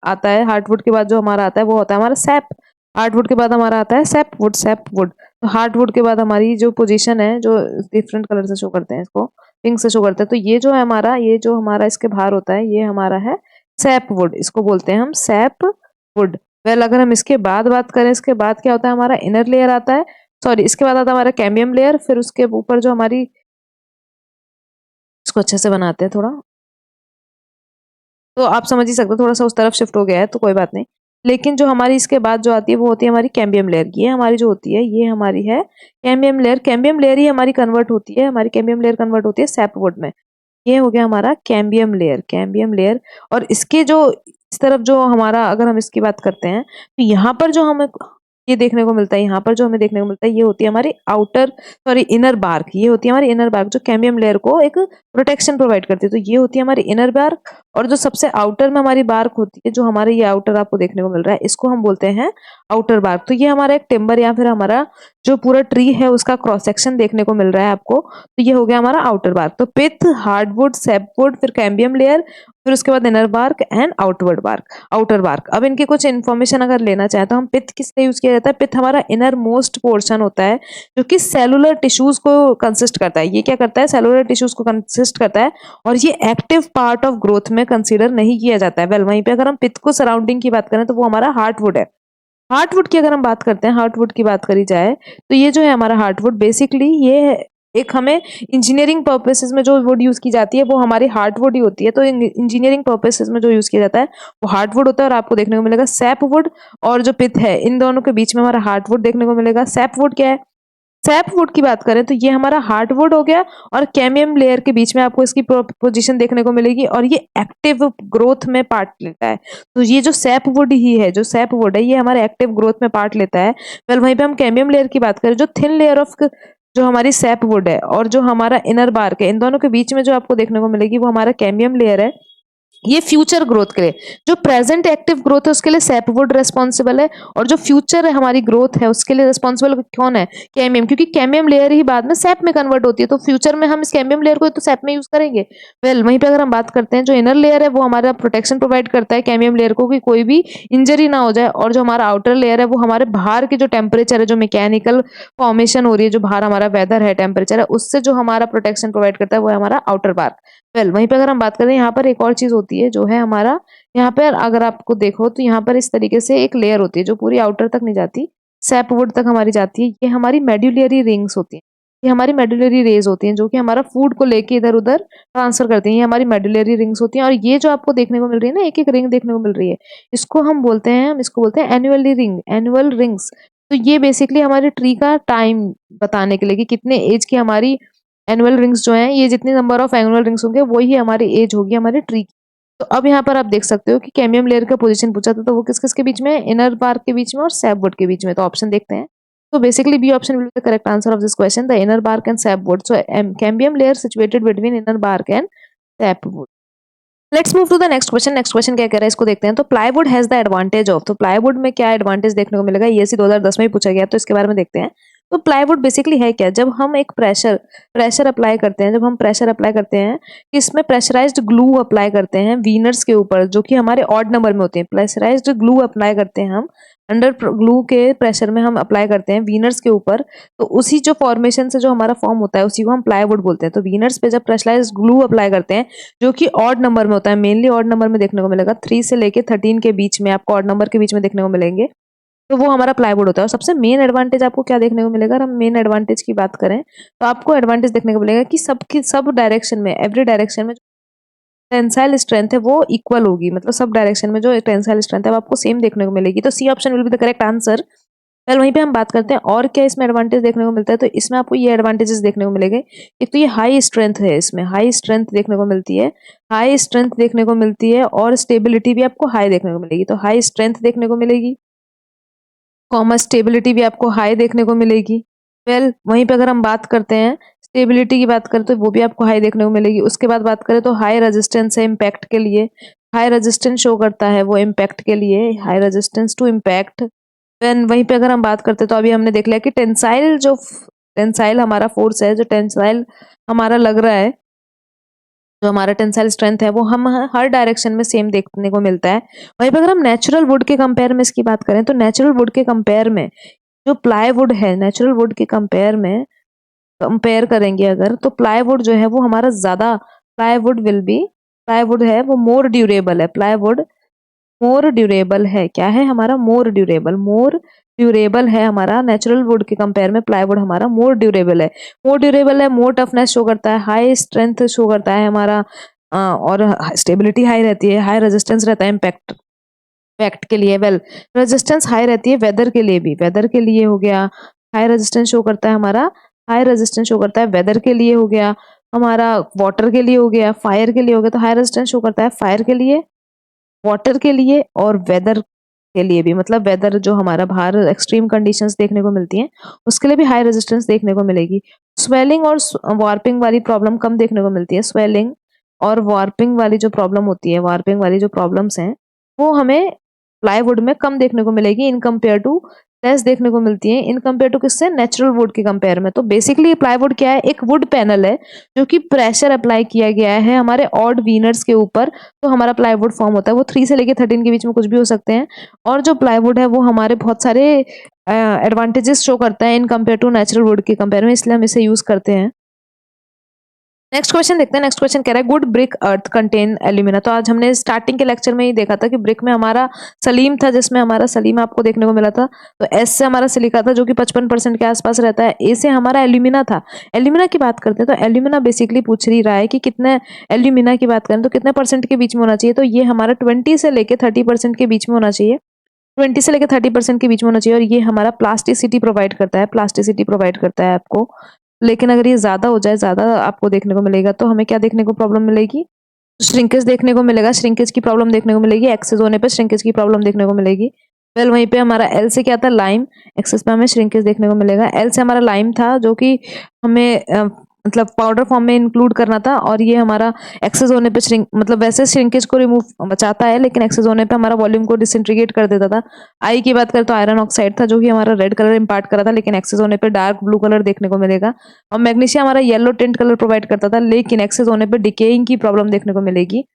आता है, हार्टवुड के बाद जो हमारा आता है वो होता है हमारा सैप। हार्टवुड के बाद हमारा आता है सैपवुड, सैपवुड। तो हार्टवुड के बाद हमारी जो पोजीशन है, जो डिफरेंट कलर से शो करते हैं, इसको पिंक से शो करते हैं, तो ये जो है हमारा, ये जो हमारा इसके बाहर होता है ये हमारा है सैपवुड, इसको बोलते हैं हम सैपवुड। वेल अगर हम इसके बाद बात करें, इसके बाद क्या होता है हमारा इनर लेयर आता है, सॉरी इसके बाद आता है हमारा कैम्बियम लेयर। फिर उसके ऊपर जो हमारी, इसको अच्छे से बनाते हैं थोड़ा, तो आप समझ ही सकते हो, थोड़ा सा उस तरफ शिफ्ट हो गया है तो कोई बात नहीं। लेकिन जो हमारी इसके बाद जो आती है वो होती है हमारी कैम्बियम लेयर। ये हमारी जो होती है ये हमारी है कैम्बियम लेयर। कैम्बियम लेयर ही हमारी कन्वर्ट होती है, हमारी कैम्बियम लेयर कन्वर्ट होती है सैपवुड में। ये हो गया हमारा कैम्बियम लेयर, कैम्बियम लेयर। और इसके जो इस तरफ जो हमारा, अगर हम इसकी बात करते हैं तो यहाँ पर जो हमें ये देखने को मिलता है, यहाँ पर जो हमें देखने को मिलता है ये होती है हमारी आउटर सॉरी इनर बार्क। ये होती है हमारी इनर बार्क जो कैम्बियम लेयर को एक प्रोटेक्शन प्रोवाइड करती है। तो ये होती है हमारी इनर बार्क। और जो सबसे आउटर में हमारी बार्क होती है, जो हमारे ये आउटर आपको देखने को मिल रहा है, इसको हम बोलते हैं आउटर बार्क। तो ये हमारा एक टिम्बर या फिर हमारा जो पूरा ट्री है उसका क्रॉस सेक्शन देखने को मिल रहा है आपको। तो ये हो गया हमारा आउटर बार्क। तो पिथ, हार्डवुड, सैपवुड, फिर कैम्बियम लेयर, फिर उसके बाद inner bark and outward bark, outer bark. अब इनकी कुछ इन्फॉर्मेशन अगर लेना चाहे तो हम पिथ किस लिए यूज किया जाता है? पिथ हमारा इनर मोस्ट पोर्शन होता है जो कि सेलुलर टिश्यूज को कंसिस्ट करता है। ये क्या करता है? सेलुलर टिश्यूज को कंसिस्ट करता है और ये एक्टिव पार्ट ऑफ ग्रोथ में कंसीडर नहीं किया जाता है। वेल वहीं पे अगर हम पिथ को सराउंडिंग की बात करें तो वो हमारा हार्टवुड है। हार्टवुड की अगर हम बात करते हैं, हार्टवुड की बात करी जाए तो ये जो है हमारा हार्टवुड, बेसिकली ये एक हमें इंजीनियरिंग पर्पसेस में जो वुड यूज की जाती है वो हमारी हार्टवुड ही होती है। तो इंजीनियरिंग पर्पसेस में जो यूज किया जाता है वो हार्टवुड होता है। और आपको देखने को मिलेगा सैपवुड और जो पिथ है, इन दोनों के बीच में हमारा हार्टवुड देखने को मिलेगा। सैपवुड क्या है? सैपवुड की बात करें तो ये हमारा हार्टवुड हो गया और कैम्बियम लेयर के बीच में आपको इसकी पोजीशन देखने को मिलेगी और ये एक्टिव ग्रोथ में पार्ट लेता है। तो ये जो सैपवुड ही है, जो सैपवुड है, ये हमारे एक्टिव ग्रोथ में पार्ट लेता है। वेल वहीं पे हम कैम्बियम लेयर की बात करें, जो थिन लेयर ऑफ जो हमारी सैपवुड है और जो हमारा इनर बार्क है, इन दोनों के बीच में जो आपको देखने को मिलेगी वो हमारा कैम्बियम लेयर है। ये फ्यूचर ग्रोथ के लिए, जो प्रेजेंट एक्टिव ग्रोथ है उसके लिए सैपवुड रेस्पॉन्सिबल है और जो फ्यूचर हमारी ग्रोथ है उसके लिए रेस्पॉन्सिबल कौन है? कैम्बियम। क्योंकि कैम्बियम लेयर ही बाद में सैप में कन्वर्ट होती है, तो फ्यूचर में हम इस कैम्बियम लेयर को तो सैप में यूज करेंगे। वेल वहीं पे अगर हम बात करते हैं, जो इनर लेयर है वो हमारा प्रोटेक्शन प्रोवाइड करता है कैम्बियम लेयर को कि कोई भी इंजरी ना हो जाए। और जो हमारा आउटर लेयर है वो हमारे बाहर की जो टेम्परेचर है, जो मैकेनिकल फॉर्मेशन हो रही है, जो बाहर हमारा वेदर है, टेम्परेचर है, उससे जो हमारा प्रोटेक्शन प्रोवाइड करता है वो है हमारा आउटर बार्क। वेल वहीं पे अगर हम बात करें, यहाँ पर एक और चीज होती है जो है हमारा, यहाँ पर अगर आपको देखो तो यहाँ पर इस तरीके से एक लेयर होती है जो पूरी आउटर तक नहीं जाती, सैपवुड तक हमारी जाती है। ये हमारी मेड्यूलरी रिंग्स होती हैं। ये हमारी मेड्यूलरी रेज होती हैं जो कि हमारा फूड को लेके इधर उधर ट्रांसफर करती हैं। ये हमारी मेड्यूलरी रिंग्स होती हैं। और ये जो आपको देखने को मिल रही है ना, एक एक रिंग देखने को मिल रही है, इसको हम बोलते हैं, हम इसको बोलते हैं एनुअली रिंग, एनुअल रिंग्स। तो ये बेसिकली हमारे ट्री का टाइम बताने के लिए कि कितने एज की हमारी एनुअल रिंग्स जो हैं, ये जितने नंबर ऑफ एनुअल रिंग्स होंगे वही हमारी एज होगी हमारे ट्री की। तो अब यहाँ पर आप देख सकते हो कि कैम्बियम लेयर का पोजीशन पूछा था, तो वो किस किस के बीच में है? इनर बार्क के बीच में और सैपवुड के बीच में। तो ऑप्शन देखते हैं। तो basically B option will be the correct answer of this question, the inner bark and sapwood. So cambium layer situated between inner bark and sapwood. Let's move to the next question. Next question क्या कह रहा है इसको देखते हैं। तो plywood has the advantage of, तो plywood में क्या एडवांटेज देखने को मिलेगा? ये 2010 में ही पूछा गया, तो इसके बारे में देखते हैं। तो प्लाईवुड बेसिकली है क्या? जब हम एक प्रेशर अप्लाई करते हैं, जब हम प्रेशर अप्लाई करते हैं, इसमें प्रेशराइज्ड ग्लू अप्लाई करते हैं वीनर्स के ऊपर जो कि हमारे ऑड नंबर में होते हैं। प्रेशराइज्ड ग्लू अप्लाई करते हैं हम, अंडर ग्लू के प्रेशर में हम अप्लाई करते हैं वीनर्स के ऊपर। तो उसी जो फॉर्मेशन से जो हमारा फॉर्म होता है उसी को हम प्लाईवुड बोलते हैं। तो वीनर्स पे जब प्रेशराइज्ड ग्लू अप्लाई करते हैं जो कि ऑड नंबर में होता है, मेनली ऑड नंबर में देखने को मिलेगा, 3 से लेके 13 के बीच में आपको ऑड नंबर के बीच में देखने को मिलेंगे, तो वो हमारा प्लाईवुड होता है। और सबसे मेन एडवांटेज आपको क्या देखने को मिलेगा? अगर हम मेन एडवांटेज की बात करें तो आपको एडवांटेज देखने को मिलेगा कि सब डायरेक्शन में, एवरी डायरेक्शन में टेंसाइल स्ट्रेंथ है वो इक्वल होगी। मतलब सब डायरेक्शन में जो टेंसाइल स्ट्रेंथ है वो आपको सेम देखने को मिलेगी। तो C option will be the correct answer. Well वहीं पे हम बात करते हैं और क्या इसमें एडवांटेज देखने को मिलता है। तो इसमें आपको ये एडवांटेजेस देखने को मिलेंगे। एक तो ये हाई स्ट्रेंथ है, इसमें हाई स्ट्रेंथ देखने को मिलती है, हाई स्ट्रेंथ देखने को मिलती है और स्टेबिलिटी भी आपको हाई देखने को मिलेगी। तो हाई स्ट्रेंथ देखने को मिलेगी, कॉमा स्टेबिलिटी भी आपको हाई देखने को मिलेगी। वेल वहीं पे अगर हम बात करते हैं स्टेबिलिटी की बात करें तो वो भी आपको हाई देखने को मिलेगी। उसके बाद बात करें तो हाई रेजिस्टेंस है इम्पैक्ट के लिए, हाई रेजिस्टेंस शो करता है वो इम्पैक्ट के लिए, high resistance to impact. Then वहीं पे अगर हम बात करते हैं तो अभी हमने देख लिया कि टेंसाइल हमारा फोर्स है, जो टेंसाइल हमारा लग रहा है, जो हमारा टेंसाइल स्ट्रेंथ है वो हम हर डायरेक्शन में सेम देखने को मिलता है। वहीं पर अगर हम नेचुरल वुड के कंपेयर में इसकी बात करें तो नेचुरल वुड के कंपेयर में जो प्लाईवुड है, नेचुरल वुड के कंपेयर में कंपेयर करेंगे अगर, तो प्लाईवुड जो है वो हमारा ज्यादा, प्लाईवुड है वो मोर ड्यूरेबल है। प्लाईवुड मोर ड्यूरेबल है, क्या है हमारा? मोर ड्यूरेबल है हमारा। नेचुरल वुड के कंपेयर में प्लाईवुड हमारा मोर ड्यूरेबल है। मोर टफनेस शो करता है, हाई स्ट्रेंथ शो करता है हमारा, और स्टेबिलिटी हाई रहती है, हाई रेजिस्टेंस रहता है इम्पैक्ट फैक्ट के लिए। वेल रेजिस्टेंस हाई रहती है वेदर के लिए भी, वेदर के लिए हो गया हाई रेजिस्टेंस शो करता है हमारा, हाई रेजिस्टेंस शो करता है वेदर के लिए हो गया हमारा, वाटर के लिए हो गया, फायर के लिए हो गया। तो हाई रेजिस्टेंस शो करता है फायर के लिए, वाटर के लिए और वेदर के लिए भी, मतलब वेदर जो हमारा बाहर एक्सट्रीम कंडीशंस देखने को मिलती हैं उसके लिए भी हाई रेजिस्टेंस देखने को मिलेगी। स्वेलिंग और वार्पिंग वाली प्रॉब्लम कम देखने को मिलती है। स्वेलिंग और वार्पिंग वाली जो प्रॉब्लम होती है, वार्पिंग वाली जो प्रॉब्लम्स हैं वो हमें प्लाईवुड में कम देखने को मिलेगी इन कंपेयर टू, लेस देखने को मिलती है इन कंपेयर टू किससे, नेचुरल वुड के कंपेयर में। तो बेसिकली प्लाईवुड क्या है, एक वुड पैनल है जो कि प्रेशर अप्लाई किया गया है हमारे ऑड वीनर्स के ऊपर, तो हमारा प्लाईवुड फॉर्म होता है। वो 3 से लेके 13 के बीच में कुछ भी हो सकते हैं। और जो प्लाईवुड है वो हमारे बहुत सारे एडवांटेजेस शो करता है in compare to natural wood के कंपेयर में, इसलिए हम इसे यूज करते हैं। नेक्स्ट क्वेश्चन देखते हैं। नेक्स्ट क्वेश्चन कह रहा है गुड ब्रिक अर्थ कंटेन एल्यूमिना। तो आज हमने स्टार्टिंग के लेक्चर में ही देखा था कि ब्रिक में हमारा सलीम था, जिसमें हमारा सलीम आपको देखने को मिला था। तो एस से हमारा सिलिका था जो कि 55% के आसपास रहता है। ए से हमारा एल्यूमिना था। एल्यूमिना की बात करते हैं तो एल्यूमिना बेसिकली पूछ रही रहा है कि कितने, एल्यूमिना की बात करें तो कितने परसेंट के बीच में होना चाहिए। तो ये हमारा 20 से लेके 30% के बीच में होना चाहिए। 20 से लेकर 30% के बीच में होना चाहिए। और ये हमारा प्लास्टिसिटी प्रोवाइड करता है, प्लास्टिसिटी प्रोवाइड करता है आपको। लेकिन अगर ये ज्यादा हो जाए, ज्यादा आपको देखने को मिलेगा तो हमें क्या देखने को प्रॉब्लम मिलेगी, श्रिंकेज देखने को मिलेगा, श्रिंकेज की प्रॉब्लम देखने को मिलेगी, एक्सेस होने पे श्रिंकेज की प्रॉब्लम देखने को मिलेगी। वेल वहीं पे हमारा एल से क्या था, लाइम, एक्सेस पे हमें श्रिंकेज देखने को मिलेगा। एल से हमारा लाइम था जो कि हमें मतलब पाउडर फॉर्म में इंक्लूड करना था, और ये हमारा एक्सेस होने पे श्रिंक, मतलब वैसे श्रिंकेज को रिमूव बचाता है लेकिन एक्सेस होने पे हमारा वॉल्यूम को डिसइंटीग्रेट कर देता था। आई की बात करें तो आयरन ऑक्साइड था जो कि हमारा रेड कलर इंपार्ट करा था, लेकिन एक्सेस होने पे डार्क ब्लू कलर देखने को मिलेगा। और मैग्नीशियम हमारा येलो टिंट कलर प्रोवाइड करता था, लेकिन एक्सेस होने पे डिकेइंग की प्रॉब्लम देखने को मिलेगी।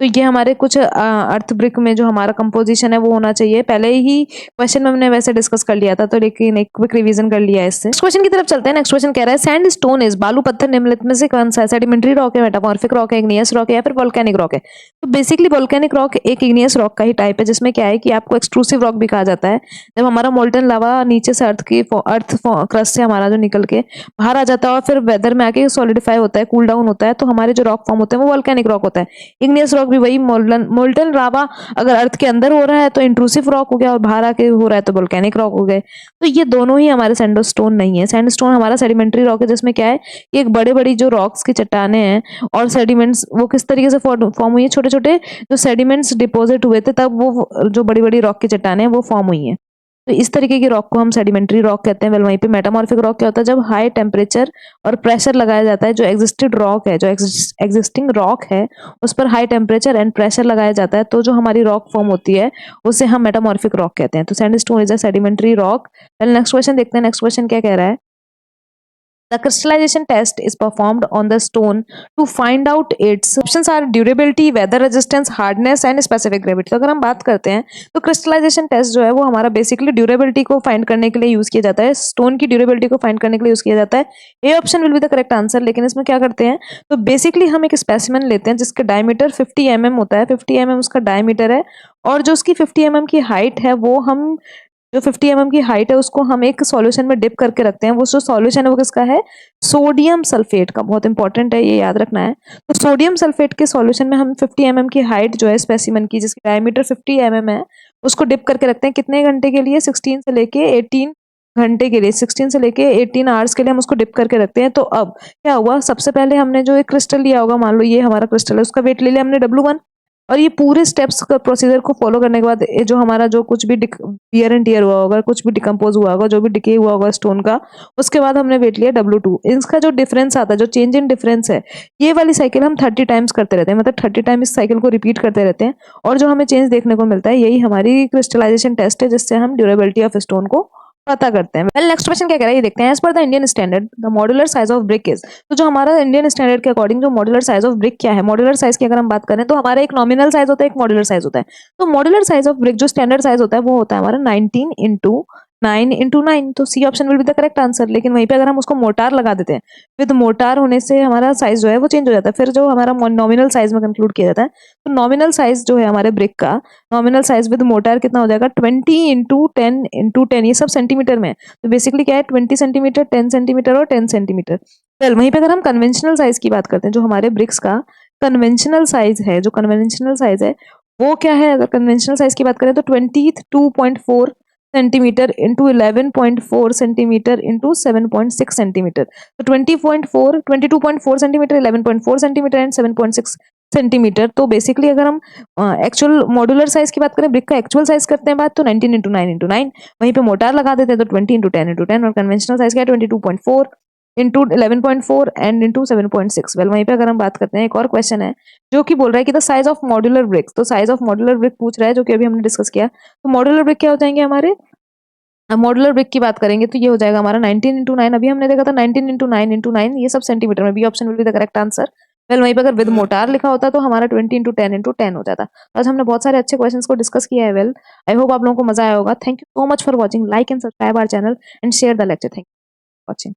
तो ये हमारे कुछ अर्थ ब्रिक में जो हमारा कंपोजिशन है वो होना चाहिए। पहले ही क्वेश्चन में हमने वैसे डिस्कस कर लिया था, तो लेकिन एक क्विक रिवीजन कर लिया है इससे। नेक्स्ट क्वेश्चन की तरफ चलते हैं। नेक्स्ट क्वेश्चन कह रहा है सैंड स्टोन इज, बालू पत्थर निम्नलिखित में से कौन सा है? सेडिमेंट्री रॉक है, मेटामॉर्फिक रॉक है, इग्नियस रॉक है या फिर वोल्केनिक रॉक है? तो बेसिकली वोल्केनिक रॉक एक इग्नियस रॉक का ही टाइप है, जिसमें क्या है कि आपको एक्सट्रूसिव रॉक भी कहा जाता है। जब हमारा मोल्टन लावा नीचे से अर्थ क्रस्ट से हमारा जो निकल के बाहर आ जाता है और फिर वेदर में आके सॉलिडिफाई होता है, कूल डाउन होता है, तो हमारे जो रॉक फॉर्म होते हैं वो वोल्केनिक रॉक होता है। इग्नियस रॉक भी वही, मोल्टन लावा अगर अर्थ के अंदर हो रहा है तो इंट्रूसिव रॉक हो गया, और बाहर आके हो रहा है तो वोल्केनिक रॉक हो गए। तो ये दोनों ही हमारे सैंडस्टोन नहीं है। सैंडस्टोन हमारा सेडिमेंट्री रॉक है, जिसमें क्या है कि एक बड़े बड़ी जो रॉक्स की चट्टाने हैं और सेडिमेंट्स वो किस तरीके से फॉर्म हुई है, छोटे छोटे जो सेडिमेंट्स डिपोजिट हुए थे तब वो जो बड़ी बड़ी रॉक की चट्टाने हैं वो फॉर्म हुई है। तो इस तरीके की रॉक को हम सेडिमेंट्री रॉक कहते हैं। वेल वहीं पे मेटामॉर्फिक रॉक क्या होता है, जब हाई टेम्परेचर और प्रेशर लगाया जाता है, जो एग्जिस्टेड रॉक है, जो एग्जिस्टिंग रॉक है उस पर हाई टेम्परेचर एंड प्रेशर लगाया जाता है, तो जो हमारी रॉक फॉर्म होती है उसे हम मेटामॉर्फिक रॉक कहते हैं। तो sandstone is a sedimentary rock. Next question देखते हैं। नेक्स्ट क्वेश्चन क्या कह रहा है, the crystallization test is performed on the stone to find out its options are durability, weather resistance, hardness and specific gravity। तो अगर हम बात करते हैं तो क्रिस्टलाइजेशन टेस्ट जो है वो हमारा बेसिकली ड्यूरेबिलिटी को फाइंड करने के लिए यूज किया जाता है, स्टोन की ड्यूरेबिलिटी को फाइंड करने के लिए यूज किया जाता है। ए option will be the correct answer. लेकिन इसमें क्या करते हैं, तो बेसिकली हम एक स्पेसिमेन लेते हैं जिसका डायमीटर 50 mm होता है, 50 mm उसका डायमीटर है, और जो उसकी 50 mm की हाइट है वो हम, जो 50 mm की हाइट है उसको हम एक सॉल्यूशन में डिप करके रखते हैं। वो जो सॉल्यूशन है वो किसका है, सोडियम सल्फेट का। बहुत इंपॉर्टेंट है, ये याद रखना है। तो सोडियम सल्फेट के सॉल्यूशन में हम 50 mm की हाइट जो है स्पेसिमेन की, जिसकी डायमीटर 50 mm है, उसको डिप करके रखते हैं। कितने घंटे के लिए, 16 से लेके 18 घंटे के लिए, 16 से लेके 18 आवर्स के लिए हम उसको डिप करके रखते हैं। तो अब क्या हुआ, सबसे पहले हमने जो एक क्रिस्टल लिया होगा, मान लो ये हमारा क्रिस्टल है, उसका वेट ले लिया हमने W1, और ये पूरे स्टेप्स का प्रोसीजर को फॉलो करने के बाद ये जो हमारा जो कुछ भी वियर एंड टियर हुआ होगा, कुछ भी डिकम्पोज हुआ होगा, जो भी डिके हुआ होगा स्टोन का, उसके बाद हमने वेट लिया W2। इसका जो डिफरेंस आता है, जो चेंज इन डिफरेंस है, ये वाली साइकिल हम 30 टाइम्स करते रहते हैं, मतलब 30 टाइम इस साइकिल को रिपीट करते रहते हैं, और जो हमें चेंज देखने को मिलता है यही हमारी क्रिस्टलाइजेशन टेस्ट है, जिससे हम ड्यूरेबिलिटी ऑफ स्टोन को पता करते हैं। वेल नेक्स्ट क्वेश्चन क्या कह रहा है ये देखते हैं। As per the Indian standard the modular size of brick is. तो जो हमारा इंडियन स्टैंडर्ड के अकॉर्डिंग जो मॉड्यूलर साइज ऑफ ब्रिक क्या है, मॉड्यूलर साइज की अगर हम बात करें तो हमारा एक नॉमिनल साइज होता है, एक मॉड्यूलर साइज होता है। तो मॉड्यूलर साइज ऑफ ब्रिक जो स्टैंडर्ड साइज होता है वो होता है हमारा 19 इंटू 9 तो C option will be the correct answer. लेकिन वहीं पे अगर हम उसको मोटार लगा देते हैं, विद मोटार होने से हमारा साइज जो है वो चेंज हो जाता है, फिर जो हमारा नॉमिनल साइज में कंक्लूड किया जाता है। तो नॉमिनल साइज जो है हमारे ब्रिक का, नॉमिनल साइज विद मोटार कितना हो जाएगा, 20 × 10 × 10, ये सब सेंटीमीटर में है। तो बेसिकली क्या है, 20 सेंटीमीटर, 10 सेंटीमीटर और 10 सेंटीमीटर। वेल वहीं पे अगर हम कन्वेंशनल साइज की बात करते हैं, जो हमारे ब्रिक्स का कन्वेंशनल साइज है, जो कन्वेंशनल साइज है वो क्या है, अगर कन्वेंशनल साइज की बात करें तो 22.4 centimetre into 11.4 centimetre into 7.6 centimetre. तो 22.4 सेंटीमीटर, 11.4 सेंटीमीटर एंड 7.6 सेंटीमीटर। तो बेसिकली अगर हम एक्चुअल मॉड्यूलर साइज की बात करें, ब्रिक का एक्चुअल साइज करते हैं बात, तो 19 इंटू 9 इंटू 9, वहीं पे मोटार लगा देते हैं तो 20 इंटू 10 इंटू 10, और कन्वेंशनल साइज क्या है 22.4 इंटू 11.4 एंड इंटू 7.6। वेल वहीं पे अगर हम बात करते हैं, एक और क्वेश्चन है जो कि बोल रहा है कि the size of modular bricks. तो साइज ऑफ मॉड्यूलर ब्रिक पूछ रहा है, जो कि अभी हमने डिस्कस किया। तो मॉड्यूलर ब्रिक क्या हो जाएंगे हमारे, मॉड्यूलर ब्रिक की बात करेंगे तो ये हो जाएगा हमारा 19 इंटू 9, अभी हमने देखा था 19 इंटू 9 इंटू 9, ये सब सेंटीमीटर में, B option will be the correct answer. Well वहीं पर अगर विद मोटार लिखा होता तो हमारा 20 इंटू 10 इंटू 10 हो जाता। आज हमने बहुत सारे अच्छे क्वेश्चंस को डिस्कस किया है। वेल आई होप आप लोगों को मजा आया होगा। Thank you so much for watching, like and subscribe our channel and share the lecture. Thank you for watching.